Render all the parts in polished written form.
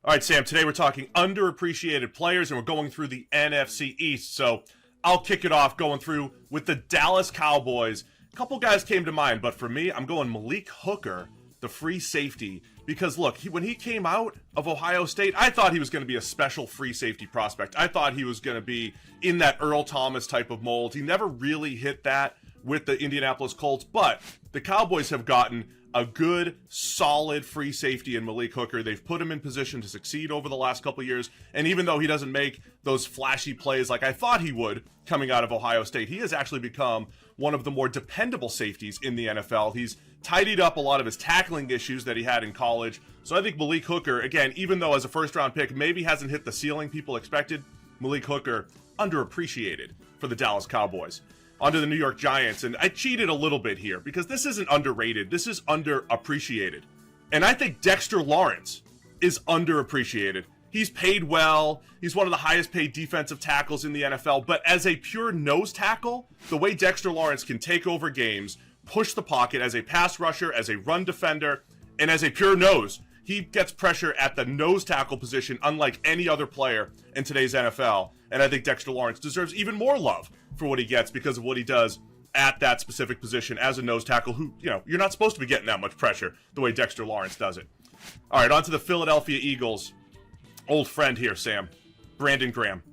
All right, Sam, today we're talking underappreciated players, and we're going through the NFC East. So I'll kick it off going through with the Dallas Cowboys. A couple guys came to mind, but for me, I'm going Malik Hooker, the free safety. Because, look, when he came out of Ohio State, I thought he was going to be a special free safety prospect. I thought he was going to be in that Earl Thomas type of mold. He never really hit that with the Indianapolis Colts, but the Cowboys have gotten a good, solid free safety in Malik Hooker. They've put him in position to succeed over the last couple of years, and even though he doesn't make those flashy plays like I thought he would coming out of Ohio State, he has actually become one of the more dependable safeties in the NFL. He's tidied up a lot of his tackling issues that he had in college. So I think Malik Hooker, again, even though as a first-round pick, maybe hasn't hit the ceiling people expected, Malik Hooker, underappreciated for the Dallas Cowboys. Onto the New York Giants, and I cheated a little bit here because this isn't underrated, this is underappreciated. And I think Dexter Lawrence is underappreciated. He's paid well, he's one of the highest paid defensive tackles in the NFL, but as a pure nose tackle, the way Dexter Lawrence can take over games, push the pocket as a pass rusher, as a run defender, and as a pure nose, he gets pressure at the nose tackle position unlike any other player in today's NFL. And I think Dexter Lawrence deserves even more love for what he gets because of what he does at that specific position as a nose tackle who, you're not supposed to be getting that much pressure the way Dexter Lawrence does it. All right, on to the Philadelphia Eagles. Old friend here, Sam. Brandon Graham.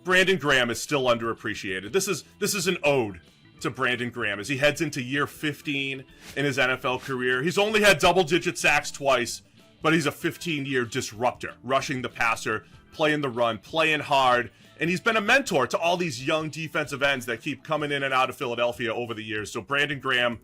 Brandon Graham is still underappreciated. This is an ode to Brandon Graham as he heads into year 15 in his NFL career. He's only had double-digit sacks twice, but he's a 15-year disruptor, rushing the passer, playing the run, playing hard, and he's been a mentor to all these young defensive ends that keep coming in and out of Philadelphia over the years. So Brandon Graham,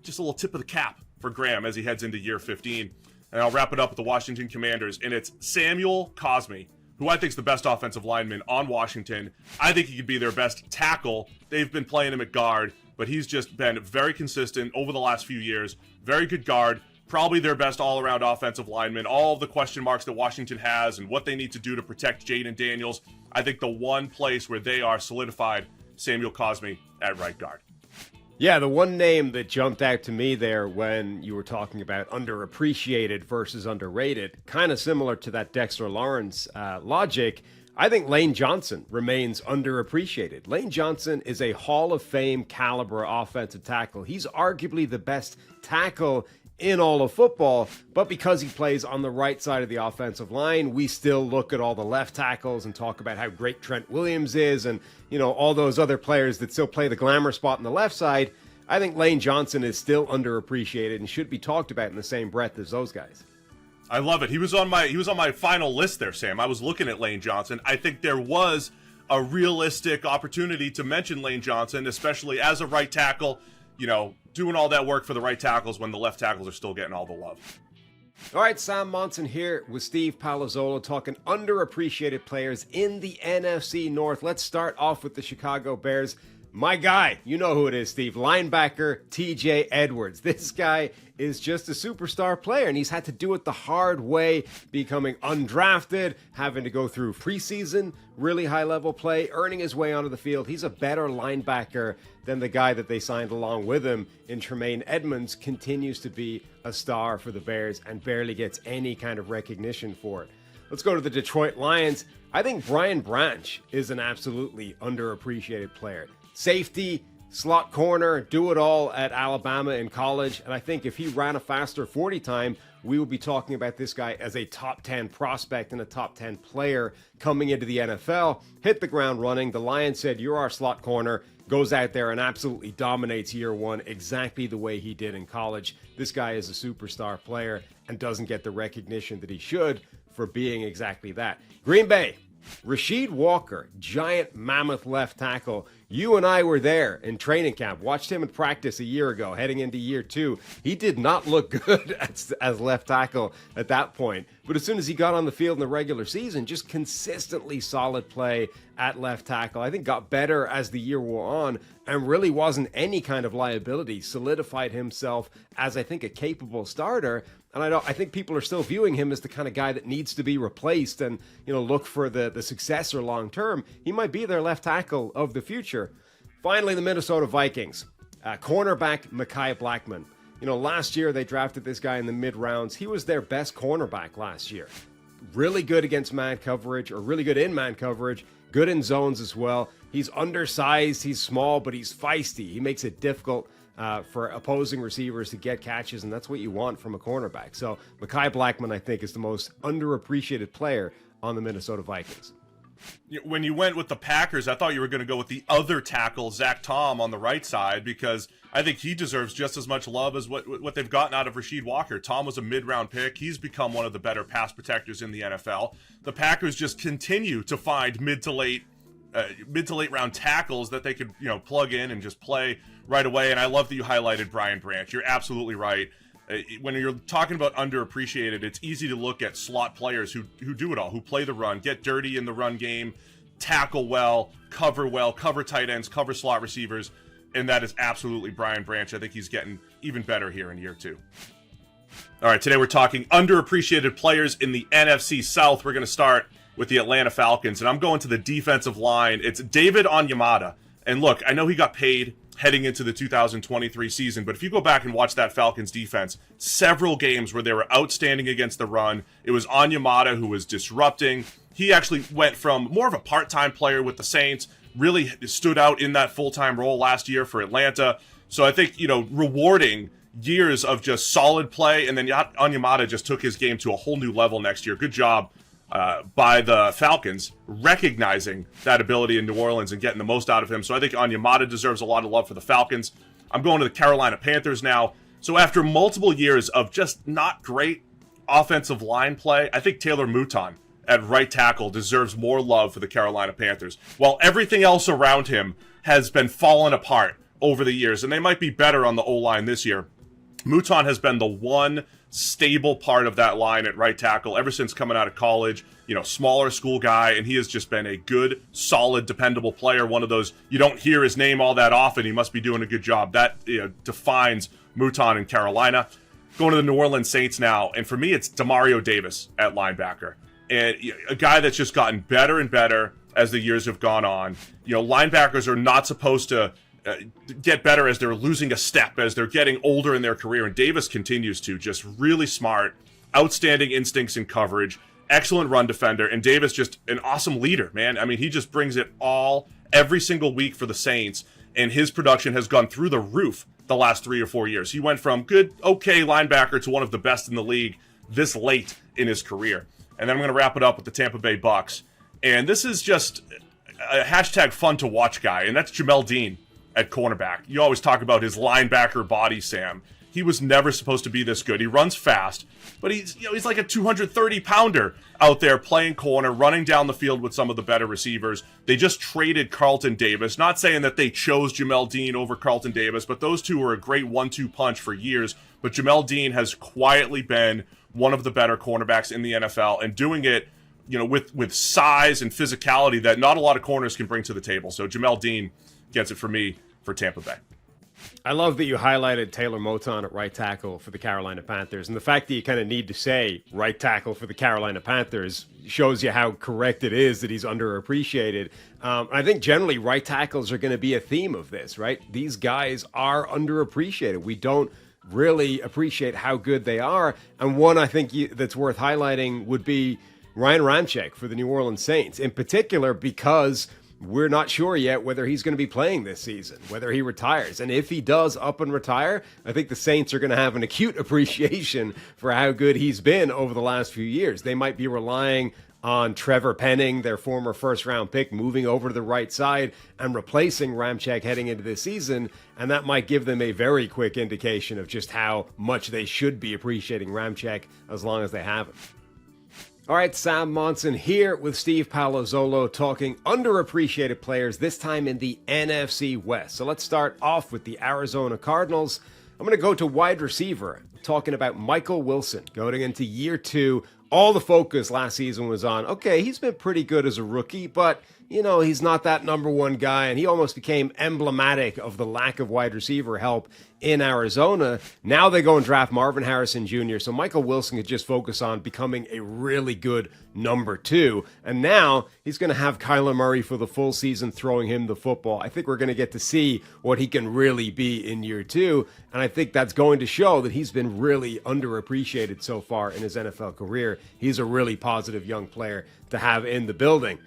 just a little tip of the cap for Graham as he heads into year 15. And I'll wrap it up with the Washington Commanders, and it's Samuel Cosmi, who I think is the best offensive lineman on Washington. I think he could be their best tackle. They've been playing him at guard, but he's just been very consistent over the last few years. Very good guard. Probably their best all-around offensive lineman. All of the question marks that Washington has and what they need to do to protect Jaden Daniels. I think the one place where they are solidified, Samuel Cosmi at right guard. Yeah, the one name that jumped out to me there when you were talking about underappreciated versus underrated, kind of similar to that Dexter Lawrence logic, I think Lane Johnson remains underappreciated. Lane Johnson is a Hall of Fame caliber offensive tackle. He's arguably the best tackle in all of football, but because he plays on the right side of the offensive line, we still look at all the left tackles and talk about how great Trent Williams is and, all those other players that still play the glamour spot on the left side. I think Lane Johnson is still underappreciated and should be talked about in the same breath as those guys. I love it. He was on my final list there, Sam. I was looking at Lane Johnson. I think there was a realistic opportunity to mention Lane Johnson, especially as a right tackle, doing all that work for the right tackles when the left tackles are still getting all the love. All right, Sam Monson here with Steve Palazzolo talking underappreciated players in the NFC North. Let's start off with the Chicago Bears. My guy, you know who it is, Steve, linebacker TJ Edwards. This guy is just a superstar player, and he's had to do it the hard way, becoming undrafted, having to go through preseason, really high-level play, earning his way onto the field. He's a better linebacker than the guy that they signed along with him in Tremaine Edmonds, continues to be a star for the Bears and barely gets any kind of recognition for it. Let's go to the Detroit Lions. I think Brian Branch is an absolutely underappreciated player. Safety, slot corner, do it all at Alabama in college. And I think if he ran a faster 40 time, we would be talking about this guy as a top 10 prospect and a top 10 player coming into the NFL. Hit the ground running. The Lions said, you're our slot corner. Goes out there and absolutely dominates year one exactly the way he did in college. This guy is a superstar player and doesn't get the recognition that he should for being exactly that. Green Bay. Rasheed Walker, giant mammoth left tackle. You and I were there in training camp, watched him in practice a year ago, heading into year two. He did not look good as left tackle at that point. But as soon as he got on the field in the regular season, just consistently solid play at left tackle. I think got better as the year wore on and really wasn't any kind of liability. Solidified himself as, I think, a capable starter. And I think people are still viewing him as the kind of guy that needs to be replaced and, look for the successor long term. He might be their left tackle of the future. Finally, the Minnesota Vikings. Cornerback Mekhi Blackman. Last year they drafted this guy in the mid rounds. He was their best cornerback last year. really good against man coverage, or really good in man coverage, good in zones as well. He's undersized, he's small, but he's feisty. He makes it difficult for opposing receivers to get catches, and that's what you want from a cornerback. So Mekhi Blackmon, I think, is the most underappreciated player on the Minnesota Vikings. When you went with the Packers, I thought you were going to go with the other tackle, Zach Tom, on the right side, because I think he deserves just as much love as what they've gotten out of Rasheed Walker. Tom was a mid-round pick. He's become one of the better pass protectors in the NFL. The Packers just continue to find mid to late round tackles that they could, plug in and just play right away. And I love that you highlighted Brian Branch. You're absolutely right. When you're talking about underappreciated, it's easy to look at slot players who do it all, who play the run, get dirty in the run game, tackle well, cover tight ends, cover slot receivers, and that is absolutely Brian Branch. I think he's getting even better here in year 2. All right, today we're talking underappreciated players in the NFC South. We're going to start with the Atlanta Falcons, and I'm going to the defensive line. It's David Onyemata. And look, I know he got paid heading into the 2023 season, but if you go back and watch that Falcons defense, several games where they were outstanding against the run, it was Onyemata who was disrupting. He actually went from more of a part-time player with the Saints, really stood out in that full-time role last year for Atlanta. So I think, rewarding years of just solid play, and then Onyemata just took his game to a whole new level next year. Good job by the Falcons recognizing that ability in New Orleans and getting the most out of him. So I think Onyemata deserves a lot of love for the Falcons. I'm going to the Carolina Panthers now. So after multiple years of just not great offensive line play, I think Taylor Mouton at right tackle deserves more love for the Carolina Panthers. While everything else around him has been falling apart over the years, and they might be better on the O-line this year, Mouton has been the one stable part of that line at right tackle ever since coming out of college. Smaller school guy, and he has just been a good, solid, dependable player. One of those, you don't hear his name all that often. He must be doing a good job. That defines Mouton in Carolina. Going to the New Orleans Saints now, and for me, it's Demario Davis at linebacker. And a guy that's just gotten better and better as the years have gone on. Linebackers are not supposed to get better as they're losing a step, as they're getting older in their career, and Davis continues to. Just really smart, outstanding instincts in coverage, excellent run defender, and Davis just an awesome leader, man. I mean, he just brings it all every single week for the Saints, and his production has gone through the roof the last 3 or 4 years. He went from good, okay linebacker to one of the best in the league this late in his career. And then I'm going to wrap it up with the Tampa Bay Bucks, and this is just a hashtag fun to watch guy, and that's Jamel Dean at cornerback. You always talk about his linebacker body, Sam. He was never supposed to be this good. He runs fast, but he's like a 230-pounder out there playing corner, running down the field with some of the better receivers. They just traded Carlton Davis. Not saying that they chose Jamel Dean over Carlton Davis, but those two were a great 1-2 punch for years. But Jamel Dean has quietly been one of the better cornerbacks in the NFL, and doing it, with size and physicality that not a lot of corners can bring to the table. So Jamel Dean gets it for me for Tampa Bay. I love that you highlighted Taylor Mouton at right tackle for the Carolina Panthers. And the fact that you kind of need to say right tackle for the Carolina Panthers shows you how correct it is that he's underappreciated. I think generally right tackles are going to be a theme of this, right? These guys are underappreciated. We don't really appreciate how good they are. And one I think that's worth highlighting would be Ryan Ramczyk for the New Orleans Saints, in particular because we're not sure yet whether he's going to be playing this season, whether he retires. And if he does up and retire, I think the Saints are going to have an acute appreciation for how good he's been over the last few years. They might be relying on Trevor Penning, their former first-round pick, moving over to the right side and replacing Ramczyk heading into this season, and that might give them a very quick indication of just how much they should be appreciating Ramczyk as long as they have him. All right, Sam Monson here with Steve Palazzolo talking underappreciated players, this time in the NFC West. So let's start off with the Arizona Cardinals. I'm going to go to wide receiver, talking about Michael Wilson going into year 2. All the focus last season was on, okay, he's been pretty good as a rookie, but, he's not that number one guy, and he almost became emblematic of the lack of wide receiver help in Arizona. Now they go and draft Marvin Harrison Jr., so Michael Wilson could just focus on becoming a really good number 2. And now he's going to have Kyler Murray for the full season throwing him the football. I think we're going to get to see what he can really be in year 2, and I think that's going to show that he's been really underappreciated so far in his NFL career. He's a really positive young player to have in the building.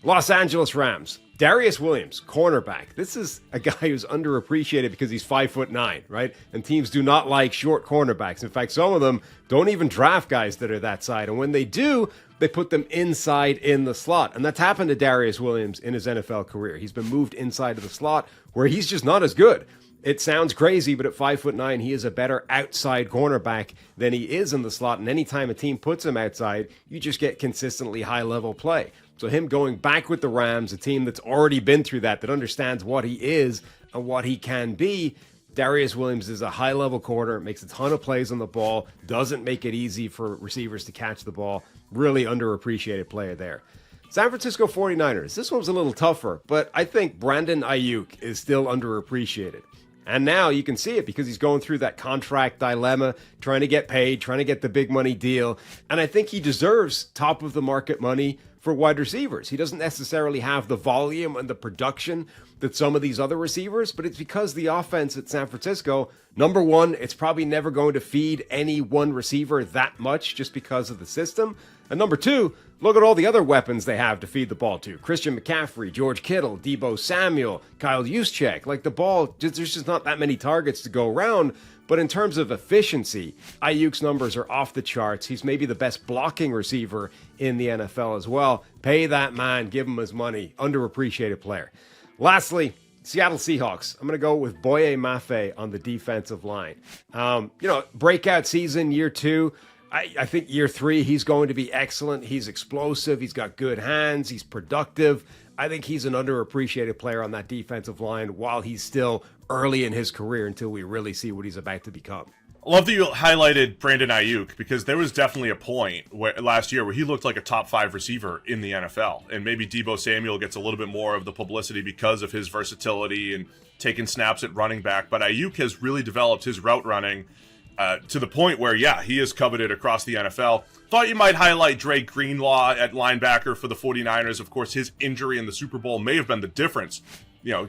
Los Angeles Rams, Darius Williams, cornerback. This is a guy who's underappreciated because he's 5'9", right? And teams do not like short cornerbacks. In fact, some of them don't even draft guys that are that side. And when they do, they put them inside in the slot. And that's happened to Darius Williams in his NFL career. He's been moved inside of the slot where he's just not as good. It sounds crazy, but at 5'9", he is a better outside cornerback than he is in the slot. And anytime a team puts him outside, you just get consistently high-level play. So him going back with the Rams, a team that's already been through that understands what he is and what he can be. Darius Williams is a high-level corner, makes a ton of plays on the ball, doesn't make it easy for receivers to catch the ball. Really underappreciated player there. San Francisco 49ers. This one's a little tougher, but I think Brandon Ayuk is still underappreciated. And now you can see it because he's going through that contract dilemma, trying to get paid, trying to get the big money deal. And I think he deserves top of the market money for wide receivers. He doesn't necessarily have the volume and the production that some of these other receivers, but it's because the offense at San Francisco, number one, it's probably never going to feed any one receiver that much just because of the system. And number two, look at all the other weapons they have to feed the ball to. Christian McCaffrey, George Kittle, Deebo Samuel, Kyle Juszczyk. Like the ball, there's just not that many targets to go around. But in terms of efficiency, Ayuk's numbers are off the charts. He's maybe the best blocking receiver in the NFL as well. Pay that man, give him his money. Underappreciated player. Lastly, Seattle Seahawks. I'm going to go with Boye Mafe on the defensive line. Breakout season, year 2. I think year 3, he's going to be excellent. He's explosive. He's got good hands. He's productive. I think he's an underappreciated player on that defensive line while he's still early in his career until we really see what he's about to become. I love that you highlighted Brandon Ayuk because there was definitely a point last year where he looked like a top 5 receiver in the NFL. And maybe Deebo Samuel gets a little bit more of the publicity because of his versatility and taking snaps at running back. But Ayuk has really developed his route running to the point where, he is coveted across the NFL. Thought you might highlight Dre Greenlaw at linebacker for the 49ers. Of course, his injury in the Super Bowl may have been the difference,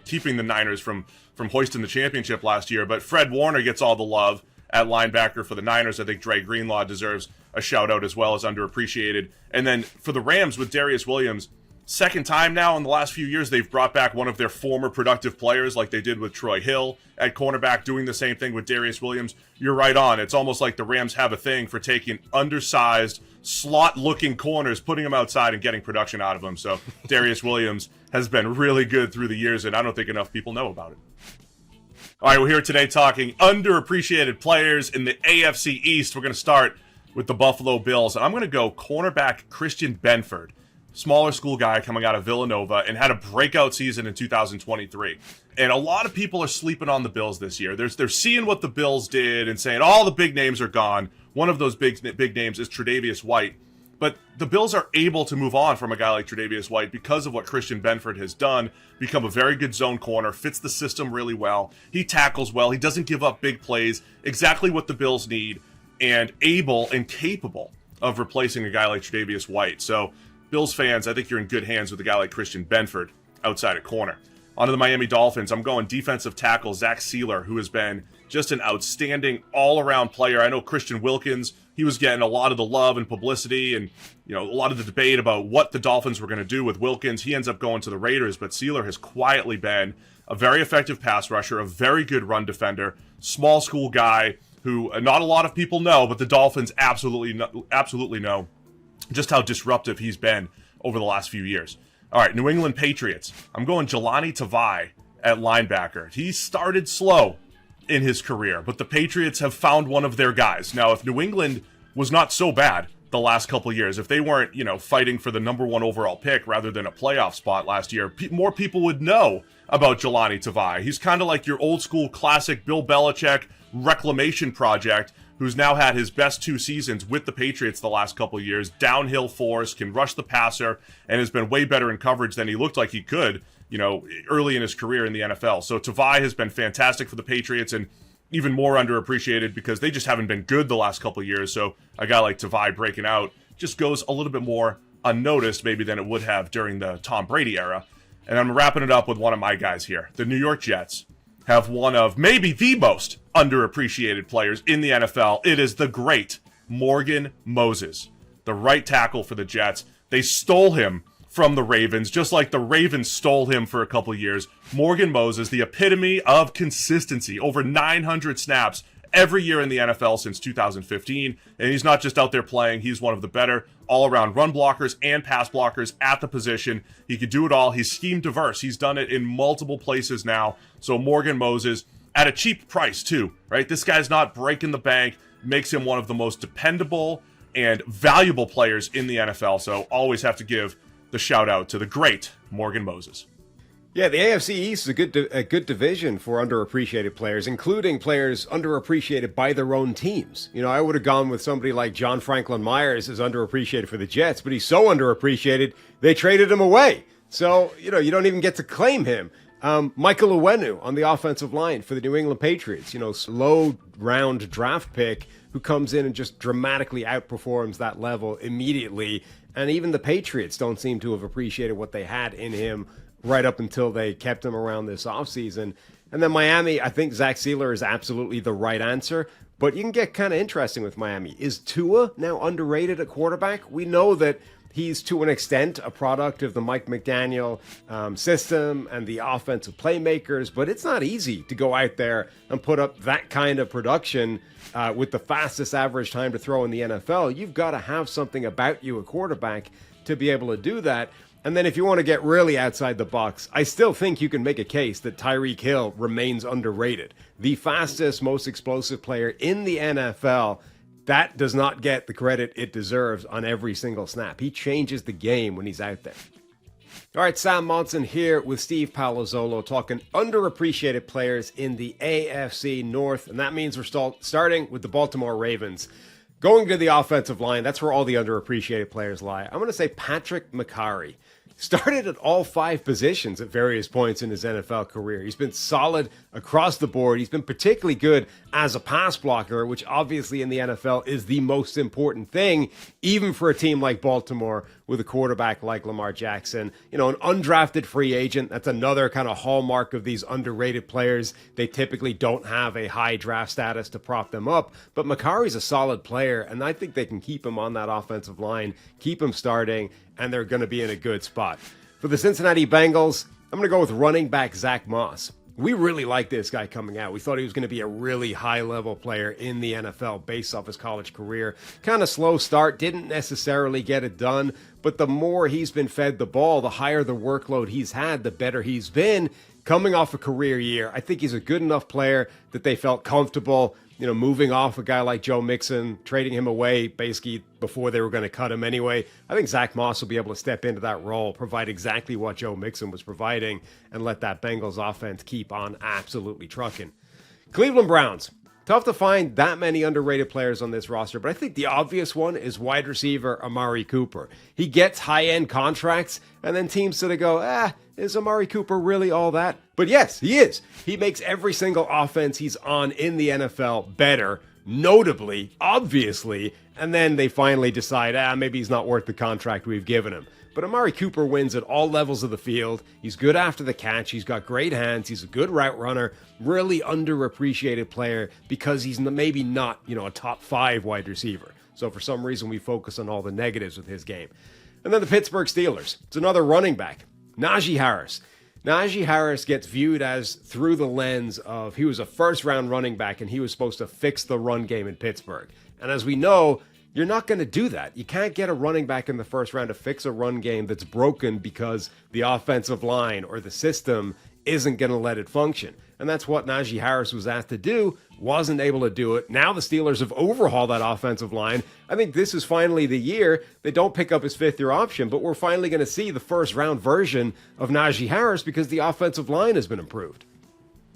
keeping the Niners from hoisting the championship last year. But Fred Warner gets all the love at linebacker for the Niners. I think Dre Greenlaw deserves a shout out as well as underappreciated. And then for the Rams with Darius Williams, second time now in the last few years, they've brought back one of their former productive players like they did with Troy Hill at cornerback, doing the same thing with Darius Williams. You're right on. It's almost like the Rams have a thing for taking undersized, slot-looking corners, putting them outside and getting production out of them. So Darius Williams has been really good through the years, and I don't think enough people know about it. All right, we're here today talking underappreciated players in the AFC East. We're going to start with the Buffalo Bills. And I'm going to go cornerback Christian Benford, smaller school guy coming out of Villanova, and had a breakout season in 2023. And a lot of people are sleeping on the Bills this year. They're seeing what the Bills did and saying all the big names are gone. One of those big names is Tre'Davious White. But the Bills are able to move on from a guy like Tre'Davious White because of what Christian Benford has done, become a very good zone corner, fits the system really well. He tackles well. He doesn't give up big plays, exactly what the Bills need, and able and capable of replacing a guy like Tre'Davious White. So Bills fans, I think you're in good hands with a guy like Christian Benford outside at corner. On to the Miami Dolphins. I'm going defensive tackle Zach Sealer, who has been just an outstanding all-around player. I know Christian Wilkins, he was getting a lot of the love and publicity and, a lot of the debate about what the Dolphins were going to do with Wilkins. He ends up going to the Raiders, but Sealer has quietly been a very effective pass rusher, a very good run defender, small school guy who not a lot of people know, but the Dolphins absolutely know just how disruptive he's been over the last few years. All right, New England Patriots. I'm going Jelani Tavai at linebacker. He started slow in his career, but the Patriots have found one of their guys. Now, if New England was not so bad the last couple of years, if they weren't, fighting for the number 1 overall pick rather than a playoff spot last year, more people would know about Jelani Tavai. He's kind of like your old school classic Bill Belichick reclamation project who's now had his best 2 seasons with the Patriots the last couple of years. Downhill force, can rush the passer, and has been way better in coverage than he looked like he could, early in his career in the NFL. So Tavai has been fantastic for the Patriots, and even more underappreciated because they just haven't been good the last couple of years. So a guy like Tavai breaking out just goes a little bit more unnoticed maybe than it would have during the Tom Brady era. And I'm wrapping it up with one of my guys here. The New York Jets have one of maybe the most underappreciated players in the NFL. It is the great Morgan Moses, the right tackle for the Jets. They stole him from the Ravens, just like the Ravens stole him for a couple of years. Morgan Moses, the epitome of consistency, over 900 snaps every year in the NFL since 2015. And he's not just out there playing, he's one of the better all-around run blockers and pass blockers at the position. He could do it all. He's scheme diverse. He's done it in multiple places now. So Morgan Moses, at a cheap price too, right? This guy's not breaking the bank, makes him one of the most dependable and valuable players in the NFL. So always have to give the shout out to the great Morgan Moses. Yeah, the AFC East is a good division for underappreciated players, including players underappreciated by their own teams. I would have gone with somebody like John Franklin Myers as underappreciated for the Jets, but he's so underappreciated, they traded him away. So, you don't even get to claim him. Michael Uwenu on the offensive line for the New England Patriots, low round draft pick who comes in and just dramatically outperforms that level immediately. And even the Patriots don't seem to have appreciated what they had in him right up until they kept him around this offseason. And then Miami, I think Zach Sealer is absolutely the right answer. But you can get kind of interesting with Miami. Is Tua now underrated at quarterback? We know that he's, to an extent, a product of the Mike McDaniel system and the offensive playmakers, but it's not easy to go out there and put up that kind of production with the fastest average time to throw in the NFL. You've got to have something about you, a quarterback, to be able to do that. And then if you want to get really outside the box, I still think you can make a case that Tyreek Hill remains underrated. The fastest, most explosive player in the NFL. That does not get the credit it deserves on every single snap. He changes the game when he's out there. All right, Sam Monson here with Steve Palazzolo talking underappreciated players in the AFC North. And that means we're starting with the Baltimore Ravens. Going to the offensive line, that's where all the underappreciated players lie. I'm going to say Patrick Mekari. Started at all 5 positions at various points in his NFL career. He's been solid across the board. He's been particularly good as a pass blocker, which obviously in the NFL is the most important thing, even for a team like Baltimore with a quarterback like Lamar Jackson. An undrafted free agent, that's another kind of hallmark of these underrated players. They typically don't have a high draft status to prop them up, but Mekari's a solid player, and I think they can keep him on that offensive line, keep him starting, and they're going to be in a good spot. For the Cincinnati Bengals, I'm going to go with running back Zach Moss. We really like this guy coming out. We thought he was going to be a really high-level player in the NFL based off his college career. Kind of slow start, didn't necessarily get it done, but the more he's been fed the ball, the higher the workload he's had, the better he's been. Coming off a career year, I think he's a good enough player that they felt comfortable moving off a guy like Joe Mixon, trading him away basically before they were going to cut him anyway. I think Zach Moss will be able to step into that role, provide exactly what Joe Mixon was providing, and let that Bengals offense keep on absolutely trucking. Cleveland Browns. Tough to find that many underrated players on this roster, but I think the obvious one is wide receiver Amari Cooper. He gets high-end contracts, and then teams sort of go, is Amari Cooper really all that? But yes, he is. He makes every single offense he's on in the NFL better, notably, obviously, and then they finally decide, maybe he's not worth the contract we've given him. But Amari Cooper wins at all levels of the field. He's good after the catch. He's got great hands. He's a good route runner. Really underappreciated player because he's maybe not, a top 5 wide receiver. So for some reason, we focus on all the negatives with his game. And then the Pittsburgh Steelers. It's another running back, Najee Harris. Najee Harris gets viewed as through the lens of he was a first-round running back and he was supposed to fix the run game in Pittsburgh. And as we know, you're not going to do that. You can't get a running back in the first round to fix a run game that's broken because the offensive line or the system isn't going to let it function. And that's what Najee Harris was asked to do, wasn't able to do it. Now the Steelers have overhauled that offensive line. I think this is finally the year they don't pick up his 5th-year option, but we're finally going to see the first-round version of Najee Harris because the offensive line has been improved.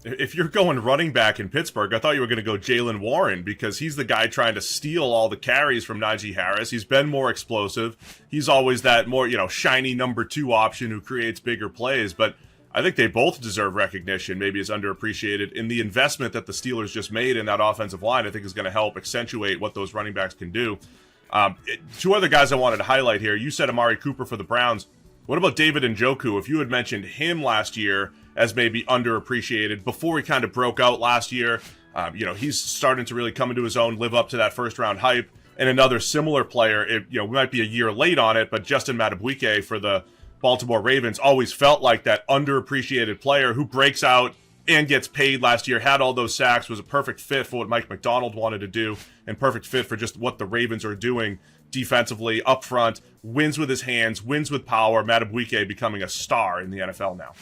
If you're going running back in Pittsburgh, I thought you were going to go Jaylen Warren because he's the guy trying to steal all the carries from Najee Harris. He's been more explosive. He's always that more, shiny number 2 option who creates bigger plays. But I think they both deserve recognition, maybe as underappreciated. In the investment that the Steelers just made in that offensive line, I think is going to help accentuate what those running backs can do. 2 other guys I wanted to highlight here. You said Amari Cooper for the Browns. What about David Njoku? If you had mentioned him last year as maybe underappreciated before he kind of broke out last year, he's starting to really come into his own, live up to that first round hype. And another similar player, we might be a year late on it, but Justin Madubuike for the Baltimore Ravens always felt like that underappreciated player who breaks out and gets paid last year, had all those sacks, was a perfect fit for what Mike McDonald wanted to do, and perfect fit for just what the Ravens are doing defensively, up front, wins with his hands, wins with power. Madubuike becoming a star in the NFL now.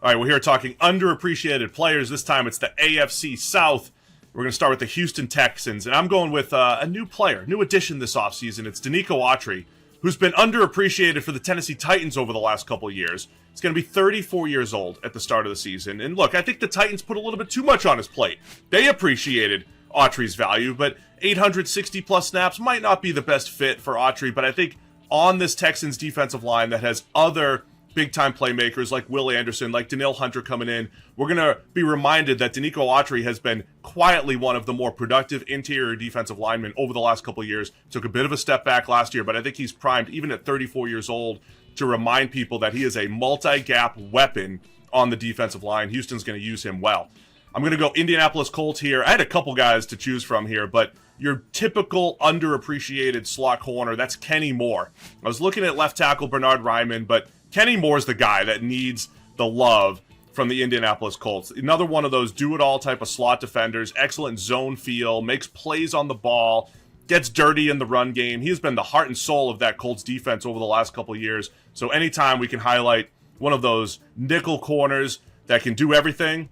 All right, we're here talking underappreciated players. This time it's the AFC South. We're going to start with the Houston Texans, and I'm going with a new player, new addition this offseason. It's Denico Autry, who's been underappreciated for the Tennessee Titans over the last couple of years. He's going to be 34 years old at the start of the season. And look, I think the Titans put a little bit too much on his plate. They appreciated Autry's value, but 860-plus snaps might not be the best fit for Autry. But I think on this Texans defensive line that has other big-time playmakers like Will Anderson, like Danielle Hunter coming in, we're going to be reminded that Denico Autry has been quietly one of the more productive interior defensive linemen over the last couple of years. Took a bit of a step back last year, but I think he's primed, even at 34 years old, to remind people that he is a multi-gap weapon on the defensive line. Houston's going to use him well. I'm going to go Indianapolis Colts here. I had a couple guys to choose from here, but your typical underappreciated slot corner, that's Kenny Moore. I was looking at left tackle Bernard Ryman, but Kenny Moore's the guy that needs the love from the Indianapolis Colts. Another one of those do-it-all type of slot defenders, excellent zone feel, makes plays on the ball, gets dirty in the run game. He has been the heart and soul of that Colts defense over the last couple of years. So anytime we can highlight one of those nickel corners that can do everything,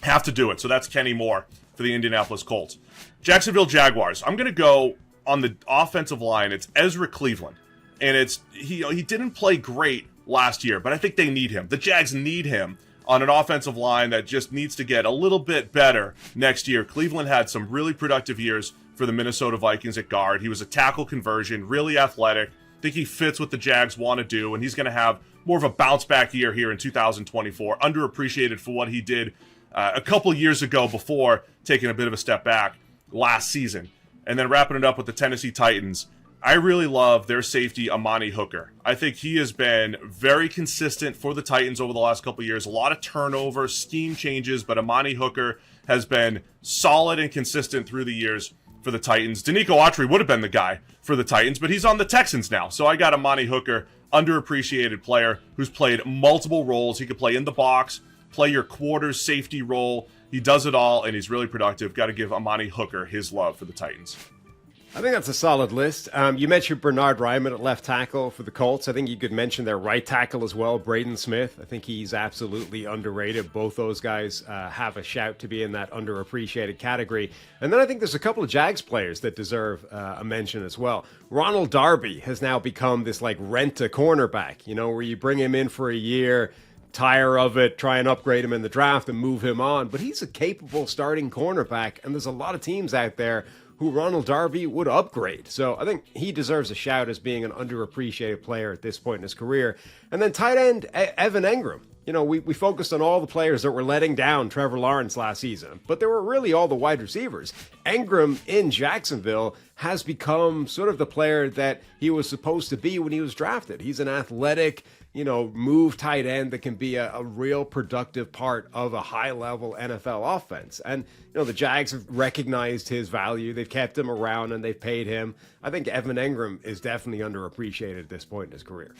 have to do it. So that's Kenny Moore for the Indianapolis Colts. Jacksonville Jaguars. I'm going to go on the offensive line. It's Ezra Cleveland. And he didn't play great last year, but I think they need him. The Jags need him on an offensive line that just needs to get a little bit better next year. Cleveland had some really productive years for the Minnesota Vikings at guard. He was a tackle conversion, really athletic. I think he fits what the Jags want to do, and he's going to have more of a bounce-back year here in 2024. Underappreciated for what he did a couple years ago before taking a bit of a step back last season. And then wrapping it up with the Tennessee Titans, I really love their safety, Amani Hooker. I think he has been very consistent for the Titans over the last couple of years. A lot of turnover, scheme changes, but Amani Hooker has been solid and consistent through the years for the Titans. Denico Autry would have been the guy for the Titans, but he's on the Texans now. So I got Amani Hooker, underappreciated player who's played multiple roles. He could play in the box, play your quarters safety role. He does it all, and he's really productive. Got to give Amani Hooker his love for the Titans. I think that's a solid list. You mentioned Bernard Ryman at left tackle for the Colts. I think you could mention their right tackle as well, Braden Smith. I think he's absolutely underrated. Both those guys have a shout to be in that underappreciated category. And then I think there's a couple of Jags players that deserve a mention as well. Ronald Darby has now become this like rent-a-cornerback, where you bring him in for a year, tire of it, try and upgrade him in the draft and move him on. But he's a capable starting cornerback, and there's a lot of teams out there who Ronald Darby would upgrade. So I think he deserves a shout as being an underappreciated player at this point in his career. And then tight end Evan Engram. We focused on all the players that were letting down Trevor Lawrence last season, but there were really all the wide receivers. Engram in Jacksonville has become sort of the player that he was supposed to be when he was drafted. He's an athletic, move tight end that can be a real productive part of a high-level NFL offense. And, the Jags have recognized his value. They've kept him around and they've paid him. I think Evan Engram is definitely underappreciated at this point in his career.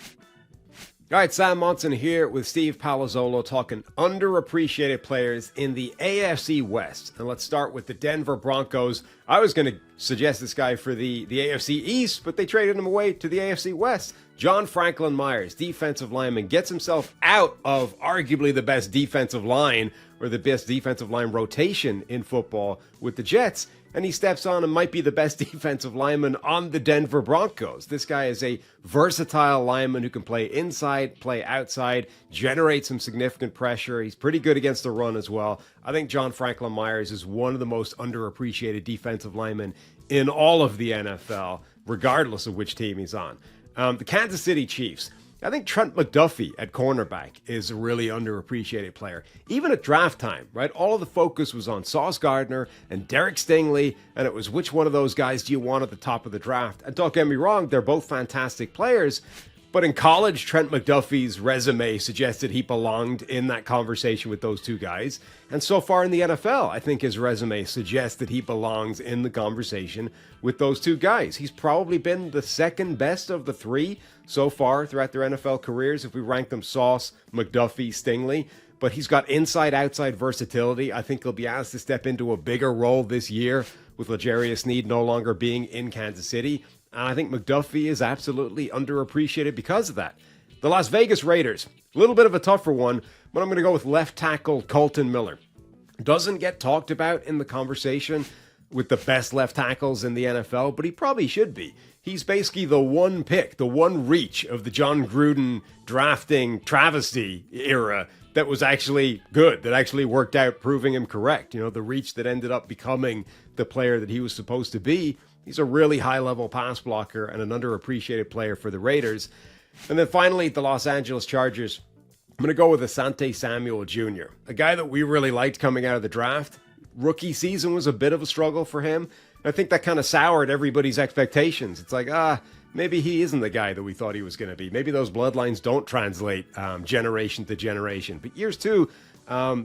All right, Sam Monson here with Steve Palazzolo talking underappreciated players in the AFC West. And let's start with the Denver Broncos. I was going to suggest this guy for the AFC East, but they traded him away to the AFC West. John Franklin Myers, defensive lineman, gets himself out of arguably the best defensive line or the best defensive line rotation in football with the Jets and he steps on and might be the best defensive lineman on the Denver Broncos. This guy is a versatile lineman who can play inside, play outside, generate some significant pressure. He's pretty good against the run as well. I think John Franklin Myers is one of the most underappreciated defensive linemen in all of the NFL, regardless of which team he's on. The Kansas City Chiefs. I think Trent McDuffie at cornerback is a really underappreciated player. Even at draft time, right? All of the focus was on Sauce Gardner and Derek Stingley, and it was which one of those guys do you want at the top of the draft? And don't get me wrong, they're both fantastic players, but in college, Trent McDuffie's resume suggested he belonged in that conversation with those two guys. And so far in the NFL, I think his resume suggests that he belongs in the conversation with those two guys. He's probably been the second best of the three so far throughout their NFL careers, if we rank them Sauce, McDuffie, Stingley. But he's got inside-outside versatility. I think he'll be asked to step into a bigger role this year with L'Jarius Sneed no longer being in Kansas City. And I think McDuffie is absolutely underappreciated because of that. The Las Vegas Raiders, a little bit of a tougher one, but I'm going to go with left tackle Colton Miller. Doesn't get talked about in the conversation with the best left tackles in the NFL, but he probably should be. He's basically the one pick, the one reach of the John Gruden drafting travesty era that was actually good, that actually worked out, proving him correct. You know, the reach that ended up becoming the player that he was supposed to be. He's a really high-level pass blocker and an underappreciated player for the Raiders. And then finally, the Los Angeles Chargers. I'm going to go with Asante Samuel Jr., a guy that we really liked coming out of the draft. Rookie season was a bit of a struggle for him. I think that kind of soured everybody's expectations. It's like, maybe he isn't the guy that we thought he was going to be. Maybe those bloodlines don't translate generation to generation. But years two,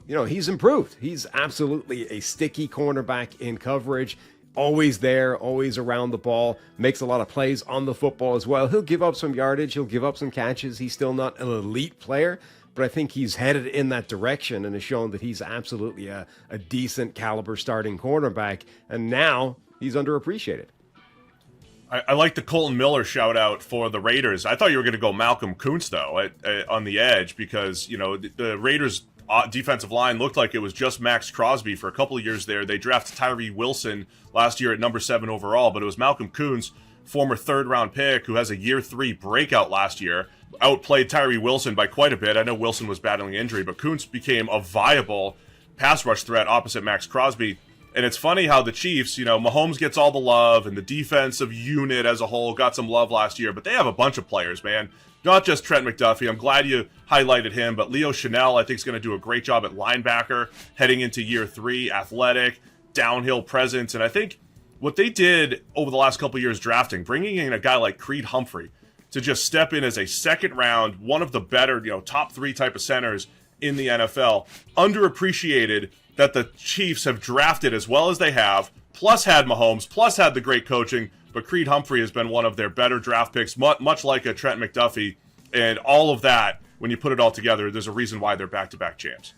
he's improved. He's absolutely a sticky cornerback in coverage. Always there, always around the ball, makes a lot of plays on the football as well. He'll give up some yardage, he'll give up some catches. He's still not an elite player, but I think he's headed in that direction and has shown that he's absolutely a decent caliber starting cornerback, and now he's underappreciated. I like the Colton Miller shout out for the Raiders. I thought you were going to go Malcolm Kuntz, though, on the edge, because, the Raiders' defensive line looked like it was just Max Crosby for a couple of years there. They drafted Tyree Wilson last year at number 7 overall, but it was Malcolm Kuntz, former third-round pick, who has a year 3 breakout last year, outplayed Tyree Wilson by quite a bit. I know Wilson was battling injury, but Kuntz became a viable pass rush threat opposite Max Crosby. And it's funny how the Chiefs, Mahomes gets all the love, and the defensive unit as a whole got some love last year, but they have a bunch of players, man. Not just Trent McDuffie. I'm glad you highlighted him, but Leo Chanel, I think, is going to do a great job at linebacker heading into year 3, athletic, downhill presence. And I think what they did over the last couple of years drafting, bringing in a guy like Creed Humphrey to just step in as a second round, one of the better, top 3 type of centers in the NFL, underappreciated that the Chiefs have drafted as well as they have, plus had Mahomes, plus had the great coaching. But Creed Humphrey has been one of their better draft picks, much like a Trent McDuffie. And all of that, when you put it all together, there's a reason why they're back-to-back champs.